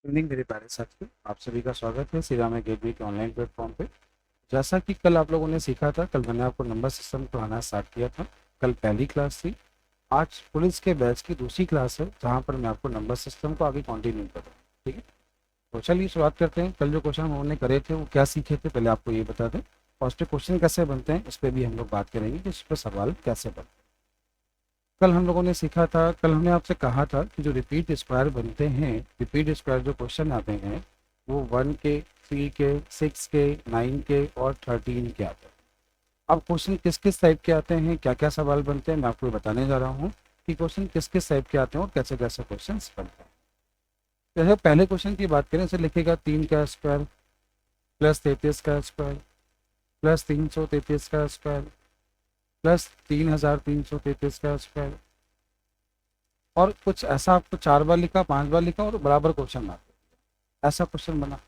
Evening मेरे प्यारे साथियों, आप सभी का स्वागत है श्रीराम गेटवे के ऑनलाइन प्लेटफॉर्म पे। जैसा कि कल आप लोगों ने सीखा था, कल मैंने आपको नंबर सिस्टम पढ़ाना स्टार्ट किया था। कल पहली क्लास थी। आज पुलिस के बैच की दूसरी क्लास है, जहाँ पर मैं आपको नंबर सिस्टम को आगे कंटिन्यू कर रहा हूँ। ठीक है, तो चलिए शुरुआत करते हैं। कल जो क्वेश्चन हम लोगों ने करे थे वो क्या सीखे थे, पहले आपको ये बता दें। और उस पर क्वेश्चन कैसे बनते हैं इस पर भी हम लोग बात करेंगे कि इस पर सवाल कैसे बनते हैं। कल हम लोगों ने सीखा था, कल हमने आपसे कहा था कि जो रिपीट स्क्वायर बनते हैं, रिपीट स्क्वायर जो क्वेश्चन आते हैं वो 1 के, 3 के, 6 के, 9 के और 13 के आते हैं। अब क्वेश्चन किस किस टाइप के आते हैं, क्या क्या सवाल बनते हैं, मैं आपको बताने जा रहा हूँ कि क्वेश्चन किस किस टाइप के आते हैं और कैसे कैसे क्वेश्चन बनते हैं। जैसे पहले क्वेश्चन की बात करें, इसे लिखेगा 3 का स्क्वायर प्लस 33 का स्क्वायर प्लस 333 का स्क्वायर प्लस 3333 का स्क्वायर। और कुछ ऐसा आपको 4 बार लिखा, 5 बार लिखा और बराबर क्वेश्चन मार दिया, ऐसा क्वेश्चन बना।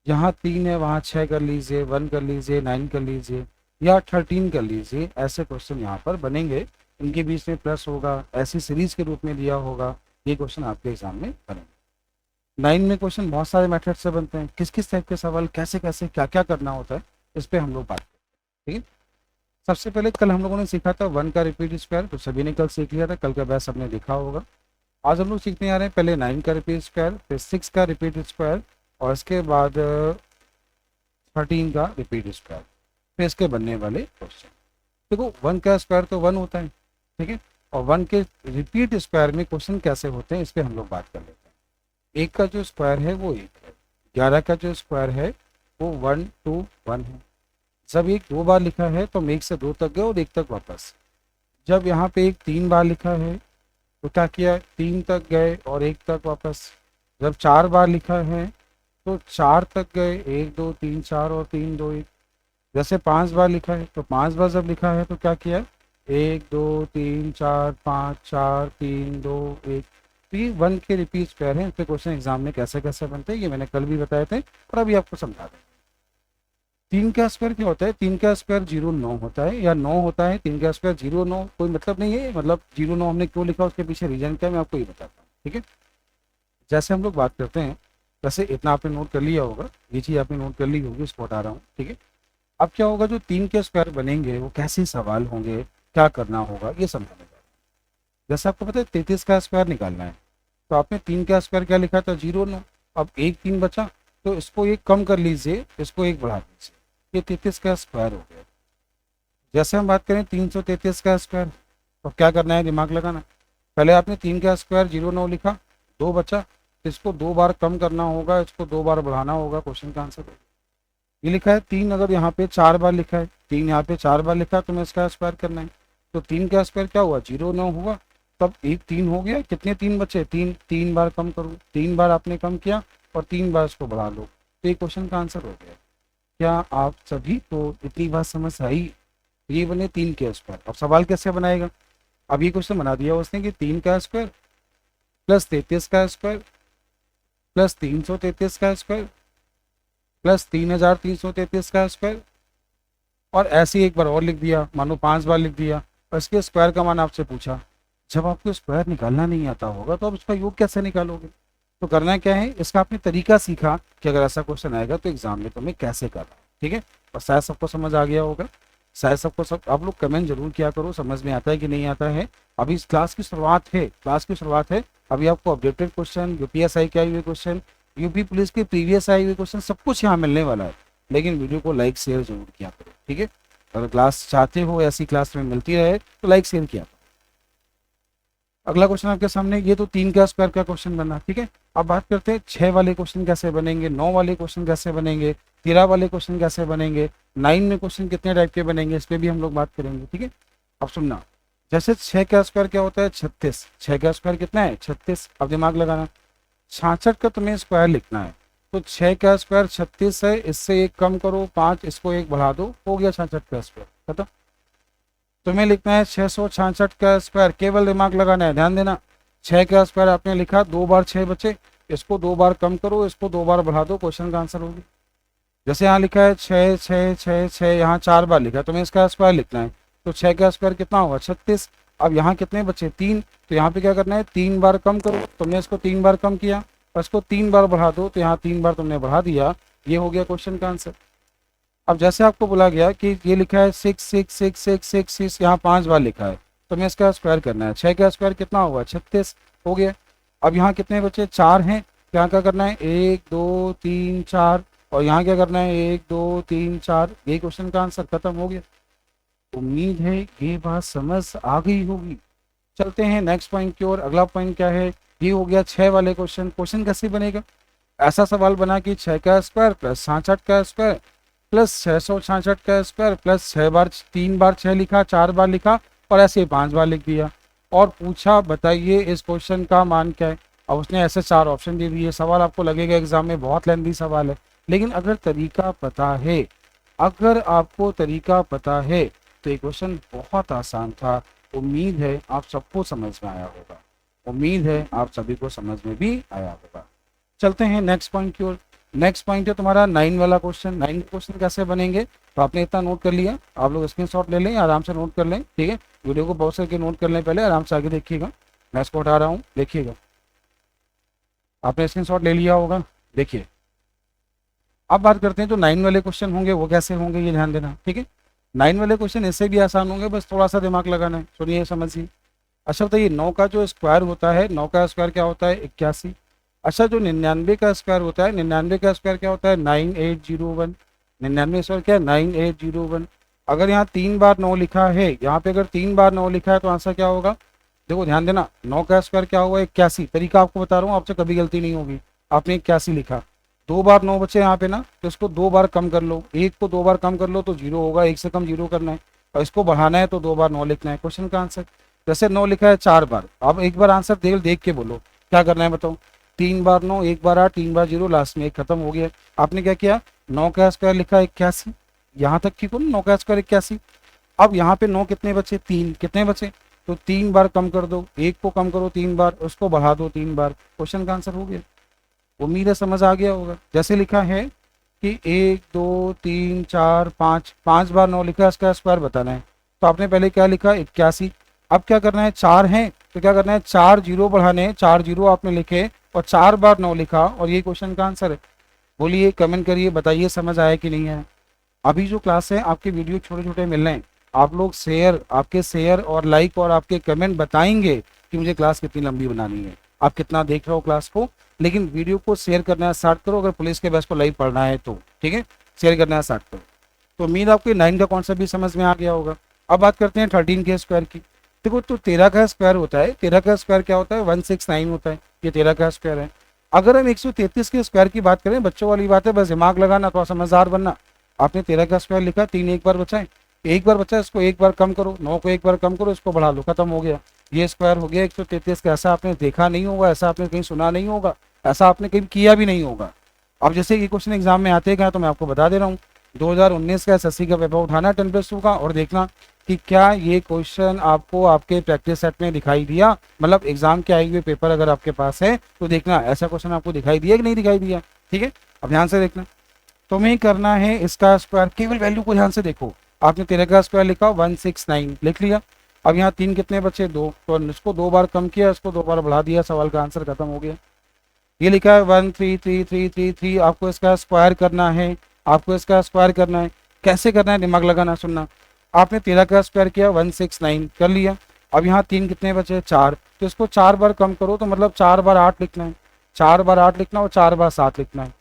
यहाँ 3 है वहाँ 6 कर लीजिए, 1 कर लीजिए, 9 कर लीजिए या 13 कर लीजिए, ऐसे क्वेश्चन यहाँ पर बनेंगे। इनके बीच में प्लस होगा, ऐसी सीरीज के रूप में दिया होगा। ये क्वेश्चन आपके एग्जाम में बनेंगे। 9 में क्वेश्चन बहुत सारे मेथड से बनते हैं, किस किस टाइप के सवाल, कैसे कैसे क्या क्या करना होता है, इस पर हम लोग बात करें। ठीक है, सबसे पहले कल हम लोगों ने सीखा था 1 का रिपीट स्क्वायर, तो सभी ने कल सीख लिया था, कल का बैच सबने देखा होगा। आज हम लोग सीखने आ रहे हैं पहले 9 का रिपीट स्क्वायर, फिर 6 का रिपीट स्क्वायर और इसके बाद 13 का रिपीट स्क्वायर, फिर इसके बनने वाले क्वेश्चन। देखो 1 का स्क्वायर तो 1 होता है, ठीक है, और 1 के रिपीट स्क्वायर में क्वेश्चन कैसे होते हैं इस पर हम लोग बात कर लेते हैं। 1 का जो स्क्वायर है वो 1 है, 11 का जो स्क्वायर है वो 1 2 1 है। जब एक 2 बार लिखा है तो हम 1 से 2 तक गए और 1 तक वापस। जब यहाँ पे एक 3 बार लिखा है तो क्या किया, 3 तक गए और 1 तक वापस। जब 4 बार लिखा है तो 4 तक गए, 1 2 3 4 और 3 2 1। जैसे 5 बार लिखा है तो 5 बार जब लिखा है तो क्या किया, 1 2 3 4 5 4 3 2 1। तो ये 1 के रिपीट स्क्वायर है। इस पे क्वेश्चन एग्जाम में कैसे कैसे बनते हैं ये मैंने कल भी बताए थे और अभी आपको समझा दें। 3 का स्क्वायर क्या होता है, 3 का स्क्वायर 0 9 होता है या 9 होता है। 3 का स्क्वायर 0 9 कोई मतलब नहीं है, मतलब 0 9 हमने क्यों लिखा उसके पीछे रीजन क्या है मैं आपको ये बताता हूँ। ठीक है, जैसे हम लोग बात करते हैं, वैसे इतना आपने नोट कर लिया होगा, ये चीज़ आपने नोट कर ली होगी, उसको बता रहा हूँ। ठीक है, अब क्या होगा, जो 3 के स्क्वायर बनेंगे वो कैसे सवाल होंगे, क्या करना होगा ये समझाने जा रहा हूँ। जैसे आपको पता है 33 का स्क्वायर निकालना है, तो आपने 3 का स्क्वायर क्या लिखा था, 0 9। अब एक 3 बचा तो इसको एक कम कर लीजिए, इसको एक बढ़ा दीजिए, ये 33 का स्क्वायर हो गया। जैसे हम बात करें 333 का स्क्वायर, तो क्या करना है, दिमाग लगाना। पहले आपने 3 का स्क्वायर 0 9 लिखा, 2 बचा, इसको 2 बार कम करना होगा, इसको 2 बार बढ़ाना होगा, क्वेश्चन का आंसर। ये लिखा है 3, अगर यहाँ पे 4 बार लिखा है, 3 यहाँ पे 4 बार लिखा है, तो मैं इसका स्क्वायर करना है। तो 3 का स्क्वायर क्या हुआ, 0 9 हुआ। तब एक 3 हो गया, कितने 3 बचे, 3, 3 बार कम करो, 3 बार आपने कम किया और 3 बार इसको बढ़ा लो, तो ये क्वेश्चन का आंसर हो गया। क्या आप सभी को इतनी बात समझ आई। ये बने 3 के स्क्वायर। अब सवाल कैसे बनाएगा, अब ये क्वेश्चन बना दिया उसने कि 3 का स्क्वायर प्लस 33 का स्क्वायर प्लस 333 का स्क्वायर प्लस 3333 का स्क्वायर। और ऐसे ही एक बार और लिख दिया, मानो 5 बार लिख दिया और इसके स्क्वायर का मान आपसे पूछा। जब आपको स्क्वायर निकालना नहीं आता होगा तो आप इसका योग कैसे निकालोगे। तो करना क्या है, इसका आपने तरीका सीखा कि अगर ऐसा क्वेश्चन आएगा तो एग्जाम में तुम्हें कैसे करना है। ठीक है, और शायद सबको समझ आ गया होगा, शायद सबको सब आप लोग कमेंट जरूर किया करो समझ में आता है कि नहीं आता है। अभी इस क्लास की शुरुआत है, क्लास की शुरुआत है। अभी आपको अपडेटेड क्वेश्चन, यूपीएसआई के आए हुए क्वेश्चन, यूपी पुलिस के प्रीवियस आए हुए क्वेश्चन, सब कुछ यहाँ मिलने वाला है। लेकिन वीडियो को लाइक शेयर जरूर किया करो। ठीक है, अगर क्लास चाहते हो ऐसी क्लास में मिलती रहे तो लाइक शेयर किया करो। अगला क्वेश्चन आपके सामने, ये तो 3 का स्क्वायर का क्वेश्चन बना। ठीक है, अब बात करते हैं 6 वाले क्वेश्चन कैसे बनेंगे, 9 वाले क्वेश्चन कैसे बनेंगे, 13 वाले क्वेश्चन कैसे बनेंगे, 9 में क्वेश्चन कितने टाइप के बनेंगे, इस पर भी हम लोग बात करेंगे। ठीक है, अब सुनना। जैसे 6 का स्क्वायर क्या होता है, 36। 6 का स्क्वायर कितना है, 36। अब दिमाग लगाना, 66 का तुम्हें स्क्वायर लिखना है, तो 6 का स्क्वायर 36 है, इससे एक कम करो 5, इसको एक बढ़ा दो, हो गया 66 का स्क्वायर खत्म। तुम्हें लिखना है 666 का स्क्वायर, केवल दिमाग लगाना है, ध्यान देना। 6 का स्क्वायर आपने लिखा, 2 बार 6 बचे, इसको 2 बार कम करो, इसको 2 बार बढ़ा दो, क्वेश्चन का आंसर होगी। जैसे यहाँ लिखा है 6 6 6 6, यहाँ 4 बार लिखा है, तुम्हें इसका स्क्वायर लिखना है, तो 6 का स्क्वायर कितना होगा, 36। अब यहाँ कितने बचे, 3, तो यहाँ पे क्या करना है, 3 बार कम करो, तुमने इसको 3 बार कम किया और इसको 3 बार बढ़ा दो, तो यहाँ 3 बार तुमने बढ़ा दिया, ये हो गया क्वेश्चन का आंसर। अब जैसे आपको बोला गया कि ये लिखा है 6 यहाँ 5 बार लिखा है, तो हमें इसका स्क्वायर करना है। 6 का स्क्वायर कितना होगा, 36 हो गया। अब यहाँ कितने बचे, 4 हैं, तो यहाँ क्या करना है, 1 2 3 4, और यहाँ क्या करना है, 1 2 3 4, ये क्वेश्चन का आंसर खत्म हो गया। उम्मीद है ये बात समझ आ गई होगी। चलते हैं नेक्स्ट पॉइंट की ओर। अगला पॉइंट क्या है, ये हो गया 6 वाले क्वेश्चन। क्वेश्चन कैसे बनेगा, ऐसा सवाल बना कि 6 का स्क्वायर प्लस 66 का स्क्वायर प्लस 666 का स्क्वायर प्लस 6 बार 3 बार 6 लिखा, 4 बार लिखा, और ऐसे 5 बार लिख दिया, और पूछा बताइए इस क्वेश्चन का मान क्या है। अब उसने ऐसे 4 ऑप्शन दे दिए। सवाल आपको लगेगा एग्जाम में बहुत लेंथी सवाल है, लेकिन अगर तरीका पता है, अगर आपको तरीका पता है, तो ये क्वेश्चन बहुत आसान था। उम्मीद है आप सबको समझ में आया होगा, उम्मीद है आप सभी को समझ में भी आया होगा। चलते हैं नेक्स्ट पॉइंट की ओर। नेक्स्ट पॉइंट है तुम्हारा 9 वाला क्वेश्चन। 9 क्वेश्चन कैसे बनेंगे, तो आपने इतना नोट कर लिया, आप लोग स्क्रीनशॉट ले लें, आराम से नोट कर लें, ठीक है। वीडियो को पॉज करके नोट कर लें, पहले आराम से आगे देखिएगा, मैं इसको उठा रहा हूँ, देखिएगा। आपने स्क्रीनशॉट ले लिया होगा, देखिए। अब बात करते हैं जो 9 वाले क्वेश्चन होंगे वो कैसे होंगे, ये ध्यान देना, ठीक है। 9 वाले क्वेश्चन इससे भी आसान होंगे, बस थोड़ा सा दिमाग लगाना है। सुनिए समझिए। अच्छा बताइए, 9 का जो स्क्वायर होता है, 9 का स्क्वायर क्या होता है, 81। अच्छा जो 99 का स्क्वायर होता है, 99 का स्क्वायर क्या होता है, 9801। 99 स्क्वायर क्या है, 9801। अगर यहाँ 3 बार 9 लिखा है, यहाँ पे अगर 3 बार 9 लिखा है, तो आंसर क्या होगा, देखो ध्यान देना। 9 का स्क्वायर क्या होगा, 81। तरीका आपको बता रहा हूँ, आपसे कभी गलती नहीं होगी। आपने 81 लिखा, 2 बार 9 बचे यहाँ पे ना, तो इसको 2 बार कम कर लो, 1 को 2 बार कम कर लो तो 0 होगा, 1 से कम 0 करना है, और इसको बढ़ाना है तो 2 बार 9 लिखना है। क्वेश्चन का आंसर जैसे 9 लिखा है 4 बार, अब एक बार आंसर देख के बोलो क्या करना है, बताओ। 3 बार 9, 1 बार 8, 3 बार 0, लास्ट में 1 खत्म हो गया। आपने क्या किया, 9 का स्क्वायर लिखा 81, यहाँ तक ठीक हो ना, 9 का स्क्वायर 81। अब यहाँ पे 9 कितने बचे, 3 कितने बचे, तो 3 बार कम कर दो, 1 को कम करो 3 बार, उसको बढ़ा दो 3 बार, क्वेश्चन का आंसर हो गया। उम्मीद है समझ आ गया होगा। जैसे लिखा है कि 1 2 3 4 5, 5 बार 9 लिखा है, इसका स्क्वायर बताना है, तो आपने पहले क्या लिखा, 81। अब क्या करना है, 4 है तो क्या करना है, 4 जीरो बढ़ाने हैं, 4 जीरो आपने लिखे और 4 बार 9 लिखा, और ये क्वेश्चन का आंसर है। बोलिए, कमेंट करिए, बताइए समझ आया कि नहीं है। अभी जो क्लास है आपके वीडियो छोटे छोटे मिल रहे हैं, आप लोग शेयर, आपके शेयर और लाइक और आपके कमेंट बताएंगे कि मुझे क्लास कितनी लंबी बनानी है, आप कितना देख रहे हो क्लास को। लेकिन वीडियो को शेयर करना स्टार्ट करो, अगर पुलिस के बैच को लाइव पढ़ना है तो, ठीक है, शेयर करना स्टार्ट करो। तो उम्मीद आपको 9 का कॉन्सेप्ट भी समझ में आ गया होगा। अब बात करते हैं 13 के स्क्वायर की। देखो तो 13 का स्क्वायर होता है, 13 का स्क्वायर क्या होता है, 169 होता है, ये 13 का स्क्वायर है। अगर हम 133 के स्क्वायर की बात करें, बच्चों वाली बात है, बस दिमाग लगाना, थोड़ा समझदार बनना। आपने 13 का स्क्वायर लिखा, 3 एक बार बचा है, एक बार बचा, इसको एक बार कम करो, 9 को एक बार कम करो, इसको बढ़ा लो, खत्म हो गया, ये स्क्वायर हो गया 133 का। ऐसा आपने देखा नहीं होगा, ऐसा आपने कहीं सुना नहीं होगा, ऐसा आपने कहीं किया भी नहीं होगा। अब जैसे ये क्वेश्चन एग्जाम में आते गए, तो मैं आपको बता दे रहा हूँ, 2019 का एसएससी का पेपर उठाना 10+2 का, और देखना कि क्या ये क्वेश्चन आपको आपके प्रैक्टिस सेट में दिखाई दिया, मतलब एग्जाम के आए हुए पेपर अगर आपके पास है तो देखना ऐसा क्वेश्चन आपको दिखाई दिया कि नहीं दिखाई दिया, ठीक है। अब ध्यान से देखना, तुम्हें करना है इसका स्क्वायर, केवल वैल्यू को ध्यान से देखो। आपने 13 का स्क्वायर लिखा, 169 लिख लिया। अब यहाँ 3 कितने बचे, 2, तो इसको 2 बार कम किया, इसको 2 बार बढ़ा दिया, सवाल का आंसर खत्म हो गया। ये लिखा है 13333, आपको इसका स्क्वायर करना है, आपको इसका स्क्वायर करना है। कैसे करना है, दिमाग लगाना, सुनना। आपने 13 का स्क्वायर किया, 169 कर लिया। अब यहाँ 3 कितने बचे, 4, तो इसको 4 बार कम करो, तो मतलब 4 बार 8 लिखना है, 4 बार 8 लिखना और 4 बार 7 लिखना है,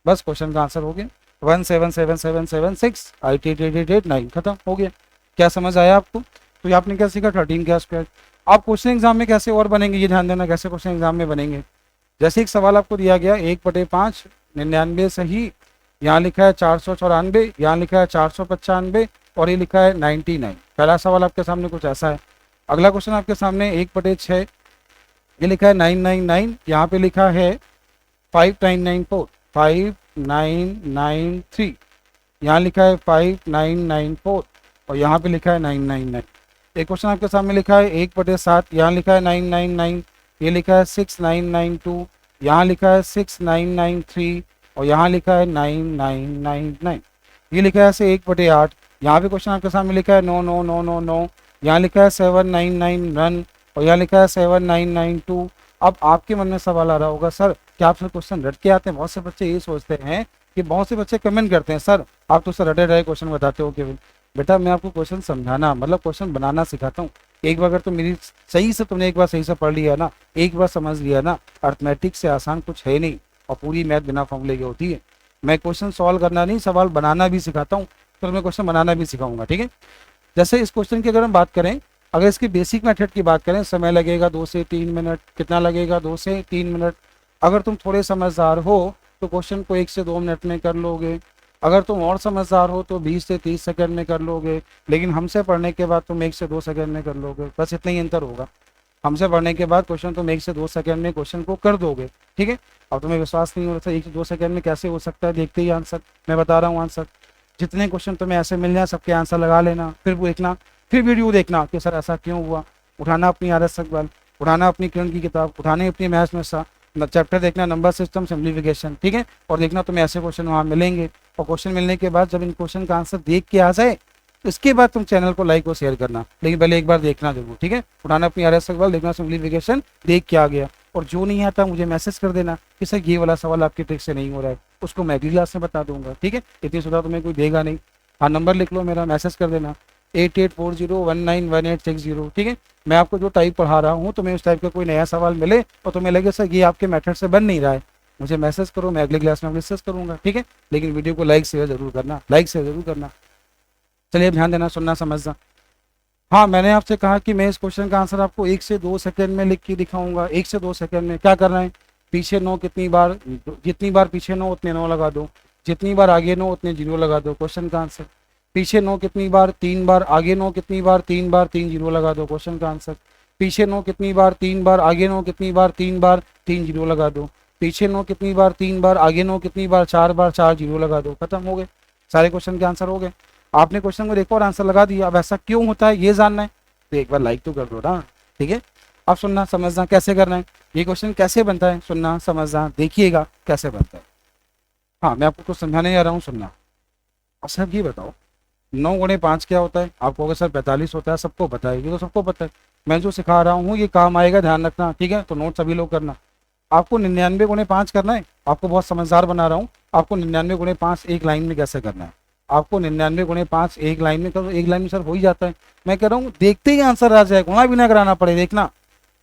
बस क्वेश्चन का आंसर हो गया। 1777776 888889, खत्म हो गया। क्या समझ आया आपको। तो ये आपने क्या सीखा, 13 का स्क्वायर। आप क्वेश्चन एग्जाम में कैसे और बनेंगे, ये ध्यान देना, कैसे क्वेश्चन एग्जाम में बनेंगे। जैसे एक सवाल आपको दिया गया, 1/5 99 सही, यहाँ लिखा है 494, यहाँ लिखा है 495, और ये लिखा है 99। पहला सवाल आपके सामने कुछ ऐसा है। अगला क्वेश्चन आपके सामने 1/6, ये लिखा है 999, यहाँ पे लिखा है 5994, 5993, यहाँ लिखा है 5994, और यहाँ पे लिखा है 999। एक क्वेश्चन आपके सामने लिखा है 1/7, यहाँ लिखा है 999, ये लिखा है 6992, यहाँ लिखा है 6993, और यहाँ लिखा है 9999। ये लिखा है ऐसे 1/8, यहाँ पे क्वेश्चन आपके सामने लिखा है 9999, यहाँ लिखा है 799 रन, और यहाँ लिखा है 7992, अब आपके मन में सवाल आ रहा होगा, सर क्या आप सर क्वेश्चन रट के आते हैं? बहुत से बच्चे ये सोचते हैं कि बहुत से बच्चे कमेंट करते हैं, सर आप तो सर रटे रहे क्वेश्चन बताते हो केवल। बेटा मैं आपको क्वेश्चन समझाना मतलब क्वेश्चन बनाना सिखाता हूँ। एक बार अगर तो मेरी सही से तुमने एक बार सही से पढ़ लिया ना, एक बार समझ लिया ना, अर्थमेटिक से आसान कुछ है नहीं और पूरी मैथ बिना फॉर्मूले की होती है। मैं क्वेश्चन सॉल्व करना नहीं, सवाल बनाना भी सिखाता हूँ, फिर मैं क्वेश्चन बनाना भी सिखाऊंगा, ठीक है। जैसे इस क्वेश्चन की अगर हम बात करें, अगर इसकी बेसिक मेथड की बात करें, समय लगेगा 2 से 3 मिनट। कितना लगेगा? 2 से 3 मिनट। अगर तुम थोड़े समझदार हो तो क्वेश्चन को 1 से 2 मिनट में कर लोगे। अगर तुम और समझदार हो तो 20 से 30 सेकंड में कर लोगे। लेकिन हमसे पढ़ने के बाद तुम 1 से 2 सेकंड में कर लोगे, बस इतना ही अंतर होगा। हमसे पढ़ने के बाद क्वेश्चन तुम 1 से 2 सेकंड में क्वेश्चन को कर दोगे, ठीक है। अब तुम्हें विश्वास नहीं हो रहा था 1 से 2 सेकंड में कैसे हो सकता है, देखते ही आंसर मैं बता रहा हूँ। आंसर जितने क्वेश्चन तुम्हें ऐसे मिल जाए सबके आंसर लगा लेना, फिर वो देखना, फिर वीडियो देखना कि सर ऐसा क्यों हुआ। उठाना अपनी आर एस अकबर, उठाना अपनी किरण की किताब, उठाने अपनी मैथ्स में सा चैप्टर देखना, नंबर सिस्टम, सिम्प्लीफिकेशन, ठीक है। और देखना तुम्हें ऐसे क्वेश्चन वहाँ मिलेंगे। और क्वेश्चन मिलने के बाद जब इन क्वेश्चन का आंसर देख के आ जाए तो इसके बाद तुम चैनल को लाइक और शेयर करना, लेकिन पहले एक बार देखना जरूर, ठीक है। उठाना अपनी आर एस सवाल, देखना सिम्प्लीफिकेशन, देख के आ गया। और जो नहीं आता मुझे मैसेज कर देना कि सर ये वाला सवाल आपकी ट्रिक से नहीं हो रहा है, उसको मैं अगली क्लास में बता दूंगा, ठीक है। इतनी सुविधा तुम्हें कोई देगा नहीं। हाँ नंबर लिख लो मेरा, मैसेज कर देना 8840191860, ठीक है। मैं आपको जो टाइप पढ़ा रहा हूँ तो मैं उस टाइप का कोई नया सवाल मिले और तुम्हें लगे सर ये आपके मेथड से बन नहीं रहा है, मुझे मैसेज करो, मैं अगली क्लास में डिस्कस करूंगा, ठीक है। लेकिन वीडियो को लाइक शेयर जरूर करना, लाइक शेयर जरूर करना। चलिए अब ध्यान देना, सुनना समझना। हाँ मैंने आपसे कहा कि मैं इस क्वेश्चन का आंसर आपको 1 से 2 सेकंड में लिख के दिखाऊंगा। 1 से 2 सेकंड में क्या करना है, पीछे 9 कितनी बार, जितनी बार पीछे 9 उतने 9 लगा दो, जितनी बार आगे 9 उतने 0 लगा दो, क्वेश्चन का आंसर। पीछे 9 कितनी बार, 3 बार, आगे 9 कितनी बार, 3 बार, 3 0 लगा दो, क्वेश्चन का आंसर। पीछे 9 कितनी बार, 3 बार, आगे 9 कितनी बार, 3 बार, 3 0 लगा दो। पीछे 9 कितनी बार, 3 बार, आगे 9 कितनी बार, 4 बार, 4 0 लगा दो, खत्म हो गए, सारे क्वेश्चन के आंसर हो गए। आपने क्वेश्चन को देखा और आंसर लगा दिया। अब ऐसा क्यों होता है ये जानना है तो एक बार लाइक तो कर दो ना, ठीक है। अब सुनना समझना कैसे करना है, ये क्वेश्चन कैसे बनता है, सुनना समझना, देखिएगा कैसे बनता है। हाँ मैं आपको कुछ समझाने जा रहा हूँ, सुनना। अच्छा अब ये बताओ 9 × 5 क्या होता है? आप कहोगे सर 45 होता है, सबको पता है, ये तो सबको पता है। मैं जो सिखा रहा हूँ ये काम आएगा, ध्यान रखना, ठीक है। तो नोट सभी लोग करना। आपको 99 × 5 करना है, आपको बहुत समझदार बना रहा हूँ। आपको 99 × 5 एक लाइन में कैसे करना है, आपको 99 × 5 एक लाइन में करो। एक लाइन में सर हो ही जाता है, मैं कह रहा हूँ देखते ही आंसर आ जाए, गुणा भी ना कराना पड़े। देखना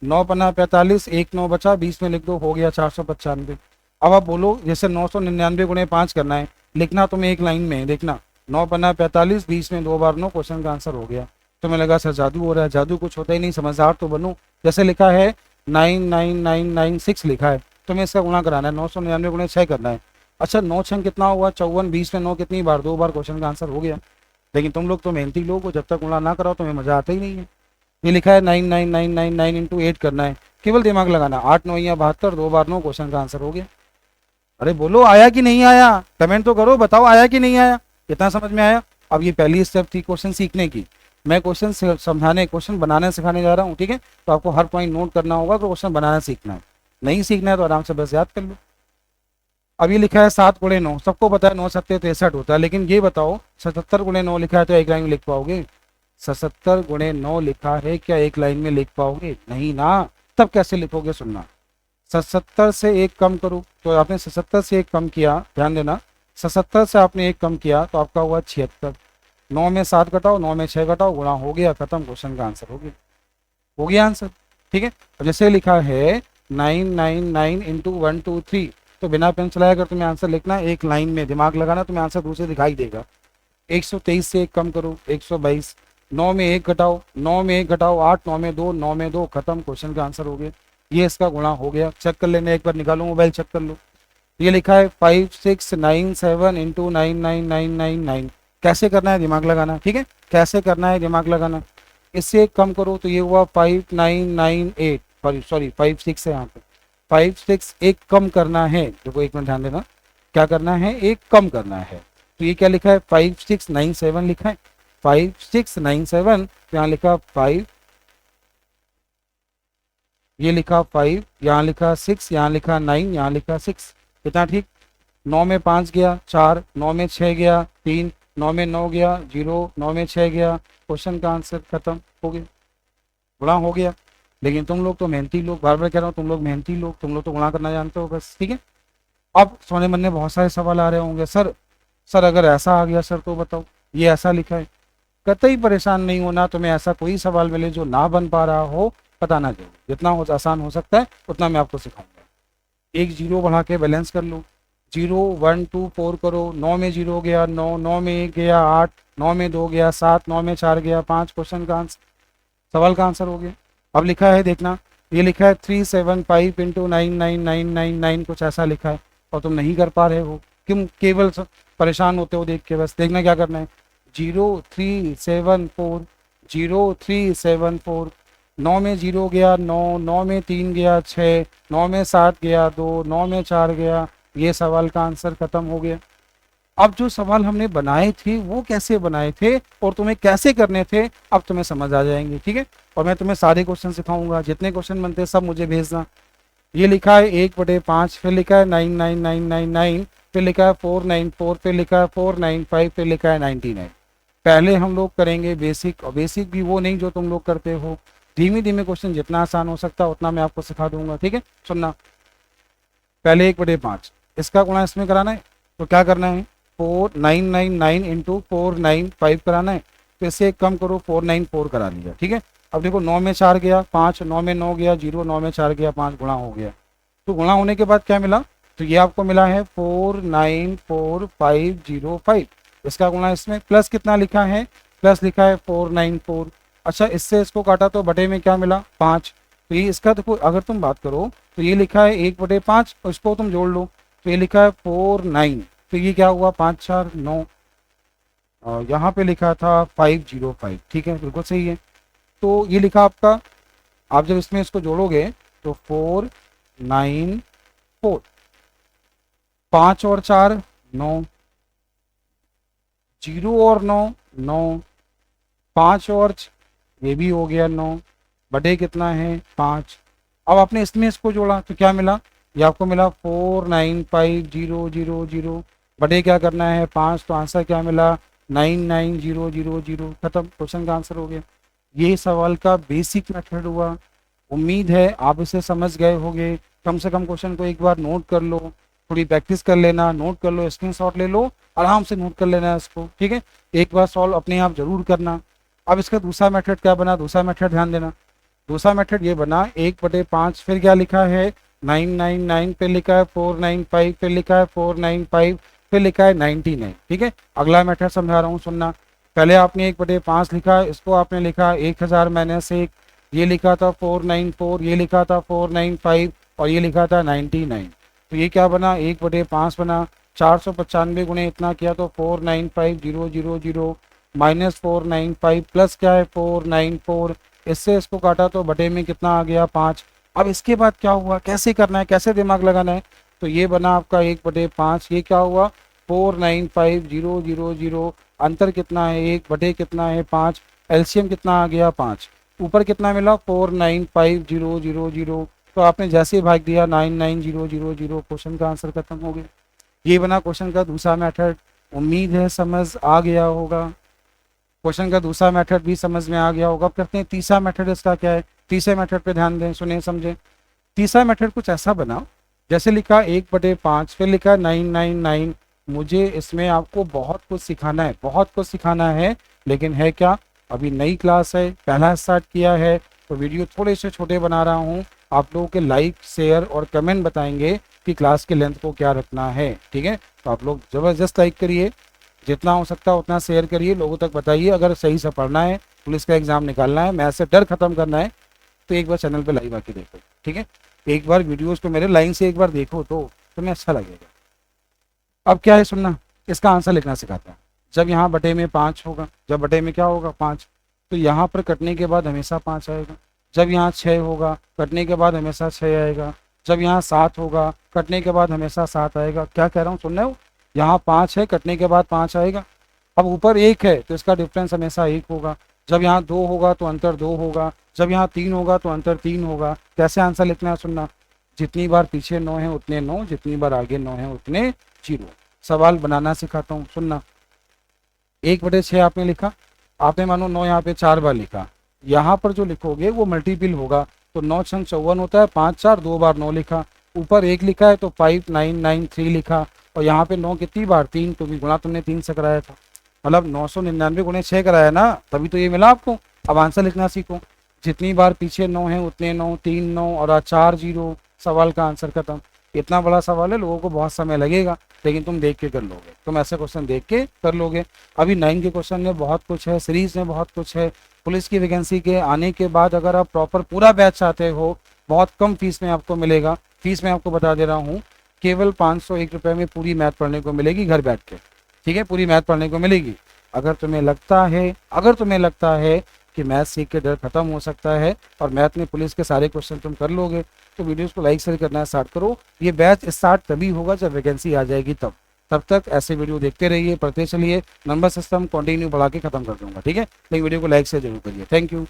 9×5 = 45, 1 9 बचा, 20 में लिख दो, हो गया 495। अब आप बोलो जैसे 999 × 5 करना है, लिखना तुम्हें एक लाइन में, देखना 9×45, 20 में 2 बार 9, क्वेश्चन का आंसर हो गया। तुम्हें लगा सर जादू हो रहा है, जादू कुछ होता ही नहीं, समझदार तो बनो। जैसे लिखा है 99996 लिखा है, तुम्हें इसका गुणा कराना है, 999 × 6 करना है। अच्छा 9 6 कितना हुआ 54, 20 में 9 कितनी बार, 2 बार, क्वेश्चन का आंसर हो गया। लेकिन तुम लोग तो मेहनती लोग हो, जब तक गुणा ना कराओ तुम्हें मजा आता ही नहीं है। ये लिखा है 99999 × 8 करना है, केवल दिमाग लगाना, 8 9 या 72, 2 बार 9, क्वेश्चन का आंसर हो गया। अरे बोलो आया कि नहीं आया, कमेंट तो करो, बताओ आया कि नहीं आया, कितना समझ में आया। अब ये पहली स्टेप थी क्वेश्चन सीखने की, मैं क्वेश्चन समझाने, क्वेश्चन बनाने सिखाने जा रहा हूँ, ठीक है। तो आपको हर पॉइंट नोट करना होगा, तो क्वेश्चन बनाना सीखना है। नहीं सीखना है तो आराम से बस याद कर लो। अब ये लिखा है 7 × 9, सबको पता है 9 7 63 होता है, लेकिन ये बताओ 77 × 9 लिखा है तो एक लाइन में लिख पाओगे? 77 × 9 लिखा है, क्या एक लाइन में लिख पाओगे? नहीं ना, तब कैसे लिखोगे, सुनना। 77 से 1 कम करो, तो आपने 77 से 1 कम किया, ध्यान देना, 77 से आपने 1 कम किया तो आपका हुआ 76। 9 में 7 घटाओ, 9 में 6 घटाओ, गुणा हो गया, खत्म, क्वेश्चन का आंसर हो गया आंसर, ठीक है। अब जैसे लिखा है 999 × 1 2 3, तो बिना पेन चलाए अगर तुम्हें आंसर लिखना है एक लाइन में, दिमाग लगाना, तुम्हें आंसर दूसरे दिखाई देगा। 123 से 1 कम करो, 122। 9 में 1 घटाओ, 9 में 1 घटाओ, 8, 9 में 2, 9 में 2, खत्म, क्वेश्चन का आंसर हो गया। ये इसका गुणा हो गया, चेक कर लेना, एक बार निकालो मोबाइल, चेक कर लो। ये लिखा है 5697 × 99999, कैसे करना है, दिमाग लगाना, ठीक है, कैसे करना है, दिमाग लगाना। इससे 1 कम करो तो ये हुआ 5998, सॉरी 56 है यहाँ पे, 56 1 कम करना है, देखो 1 मिनट ध्यान देना, क्या करना है, 1 कम करना है। तो ये क्या लिखा है 5697 लिखा है, 5697, यहाँ लिखा 5, ये लिखा 5, यहाँ लिखा 6, यहाँ लिखा 9, यहाँ लिखा 6, कितना ठीक। 9 में 5 गया 4, 9 में 6 गया 3, 9 में 9 गया 0, 9 में 6 गया, क्वेश्चन का आंसर खत्म हो गया, गुणा हो गया। लेकिन तुम लोग तो मेहनती लोग, बार बार कह रहा हूँ, तुम लोग मेहनती लोग, तुम लोग तो गुणा करना जानते हो बस, ठीक है। अब सोने मन में बहुत सारे सवाल आ रहे होंगे, सर सर अगर ऐसा आ गया सर तो बताओ, ये ऐसा लिखा है। कतई परेशान नहीं होना, तुम्हें ऐसा कोई सवाल मिले जो ना बन पा रहा हो, बताना जरूर, जितना हो आसान हो सकता है उतना मैं आपको सिखाऊंगा। एक जीरो बढ़ा के बैलेंस कर लो, 0 1 2 4 करो, 9 में जीरो गया 9, 9 में 1 गया 8, 9 में 2 गया 7, 9 में 4 गया 5, क्वेश्चन का आंसर, सवाल का आंसर हो गया। अब लिखा है देखना, ये लिखा है 375 इंटू 99999, कुछ ऐसा लिखा है, और तुम नहीं कर पा रहे हो, क्यों केवल परेशान होते हो देख के। बस देखना क्या करना है, 0374, 0374, 9 में जीरो गया 9, 9 में 3 गया 6, 9 में 7 गया 2, 9 में 4 गया, ये सवाल का आंसर खत्म हो गया। अब जो सवाल हमने बनाए थे वो कैसे बनाए थे और तुम्हें कैसे करने थे, अब तुम्हें समझ आ जाएंगे, ठीक है। और मैं तुम्हें सारे क्वेश्चन सिखाऊंगा, जितने क्वेश्चन बनते हैं सब मुझे भेजना। ये लिखा है 1/5, फिर लिखा है 99999, फिर लिखा है 494, फिर लिखा है 495, फिर लिखा है 99। पहले हम लोग करेंगे बेसिक, और बेसिक भी वो नहीं जो तुम लोग करते हो, धीमे धीमे क्वेश्चन, जितना आसान हो सकता है उतना मैं आपको सिखा दूंगा, ठीक है। सुनना, पहले 1/5 इसका गुणा इसमें कराना है, तो क्या करना है, 4999 इंटू 495 कराना है, तो इससे एक कम करो, 494 करा लिया, ठीक है। अब देखो 9 में 4 गया 5, 9 में 9 गया 0, 9 में 4 गया 5, गुणा हो गया। तो गुणा होने के बाद क्या मिला, तो ये आपको मिला है 494505, इसका गुणा इसमें, प्लस कितना लिखा है, प्लस लिखा है 494। अच्छा, इससे इसको काटा तो बटे में क्या मिला 5, तो ये इसका देखो, अगर तुम बात करो तो ये लिखा है 1/5, और इसको तुम जोड़ लो, तो ये लिखा है 49, तो ये क्या हुआ 5 4 9, और यहाँ पे लिखा था 505, ठीक है, बिल्कुल सही है। तो ये लिखा आपका, आप जब इसमें इसको जोड़ोगे तो 494, 5 और 4 9, 0 और 9 9, 5 और ये भी हो गया 9, बटे कितना है 5। अब आपने इसमें इसको जोड़ा तो क्या मिला, ये आपको मिला 495000, बटे क्या करना है 5, तो आंसर क्या मिला 99000, खत्म, क्वेश्चन का आंसर हो गया। ये सवाल का बेसिक मेथड हुआ, उम्मीद है आप इसे समझ गए होंगे। कम से कम क्वेश्चन को एक बार नोट कर लो, थोड़ी प्रैक्टिस कर लेना, नोट कर लो, स्क्रीनशॉट ले लो, आराम से नोट कर लेना है इसको, ठीक है। एक बार सॉल्व अपने आप जरूर करना। अब इसका दूसरा मेथड क्या बना, दूसरा मेथड ध्यान देना, दूसरा मेथड ये बना 1/5, फिर क्या लिखा है 999, फिर लिखा है 495, फिर लिखा है 495, फिर लिखा है 99, ठीक है। अगला मेथड समझा रहा हूँ, सुनना। पहले आपने 1/5 लिखा, इसको आपने लिखा 1000 माइनस 1, ये लिखा था 494, ये लिखा था 495, और ये लिखा था 99। तो ये क्या बना 1/5 बना, 495 गुणे इतना किया तो 495000, माइनस 495 प्लस क्या है 494, इससे इसको काटा तो बटे में कितना आ गया 5। अब इसके बाद क्या हुआ, कैसे करना है, कैसे दिमाग लगाना है, तो ये बना आपका 1/5, ये क्या हुआ 495000, अंतर कितना है 1 बटे कितना है 5, एलसीएम कितना आ गया 5, ऊपर कितना मिला 495000, तो आपने जैसे ही भाग दिया 99000, क्वेश्चन का आंसर खत्म हो गया। ये बना क्वेश्चन का दूसरा मेथड, उम्मीद है समझ आ गया होगा, क्वेश्चन का दूसरा मेथड भी समझ में आ गया होगा। अब करते हैं तीसरा मेथड, इसका क्या है, तीसरे मेथड पे ध्यान दें, सुने समझे। तीसरा मेथड कुछ ऐसा बना, जैसे लिखा 1/5, फिर लिखा 999। मुझे इसमें आपको बहुत कुछ सिखाना है, बहुत कुछ सिखाना है, लेकिन है क्या, अभी नई क्लास है, पहला स्टार्ट किया है, तो वीडियो थोड़े से छोटे बना रहा हूँ। आप लोगों के लाइक शेयर और कमेंट बताएंगे कि क्लास के लेंथ को क्या रखना है, ठीक है। तो आप लोग ज़बरदस्त लाइक करिए, जितना हो सकता है उतना शेयर करिए, लोगों तक बताइए। अगर सही से पढ़ना है, पुलिस का एग्जाम निकालना है, मैथ से डर खत्म करना है, तो एक बार चैनल पे लाइव आके देखो, ठीक है। एक बार वीडियोस को मेरे लाइन से एक बार देखो तो तुम्हें अच्छा लगेगा। अब क्या है सुनना, इसका आंसर लिखना सिखाता है। जब यहाँ बटे में 5 होगा, जब बटे में क्या होगा 5, तो यहाँ पर कटने के बाद हमेशा 5 आएगा। जब यहाँ 6 होगा, कटने के बाद हमेशा 6 आएगा। जब यहाँ 7 होगा, कटने के बाद हमेशा 7 आएगा। क्या कह रहा हूँ सुन रहे हो, यहाँ 5 है, कटने के बाद 5 आएगा। अब ऊपर 1 है तो इसका डिफरेंस हमेशा 1 होगा। जब यहाँ 2 होगा तो अंतर 2 होगा। जब यहाँ 3 होगा तो अंतर 3 होगा। कैसे आंसर लिखना है सुनना, जितनी बार पीछे 9 है उतने 9, जितनी बार आगे 9 है उतने 0। सवाल बनाना सिखाता हूँ, सुनना। 1/6 आपने लिखा, आपने मानो 9 यहाँ पे 4 बार लिखा, यहाँ पर जो लिखोगे वो मल्टीपल होगा, तो 9 छंग 54 होता है, 5 4 2 बार 9 लिखा, ऊपर 1 लिखा है तो 5993 लिखा, और यहाँ पे 9 कितनी बार 3, तो भी गुणा तुमने 3 से कराया था, मतलब 999 गुणे 6 कराया ना, तभी तो ये मिला आपको। अब आंसर लिखना सीखो, जितनी बार पीछे 9 है उतने 9, 3 9 और आज 4 0, सवाल का आंसर खत्म। इतना बड़ा सवाल है, लोगों को बहुत समय लगेगा, लेकिन तुम देख के कर लोगे, तुम ऐसे क्वेश्चन देख के कर लोगे। अभी 9 के क्वेश्चन में बहुत कुछ है, सीरीज में बहुत कुछ है। पुलिस की वैकेंसी के आने के बाद अगर आप प्रॉपर पूरा बैच चाहते हो, बहुत कम फीस में आपको मिलेगा। फीस मैं आपको बता दे रहा हूँ, केवल 501 रुपये में पूरी मैथ पढ़ने को मिलेगी घर बैठ के, ठीक है, पूरी मैथ पढ़ने को मिलेगी। अगर तुम्हें लगता है कि मैथ सीख के डर खत्म हो सकता है और मैथ में पुलिस के सारे क्वेश्चन तुम कर लोगे, तो वीडियोस को लाइक शेयर करना स्टार्ट करो। ये बैच स्टार्ट तभी होगा जब वैकेंसी आ जाएगी तब। तब तक ऐसे वीडियो देखते रहिए, पढ़ते चलिए, नंबर सिस्टम कंटिन्यू बढ़ा के खत्म कर दूंगा, ठीक है। लेकिन वीडियो को लाइक शेयर जरूर करिए। Thank you.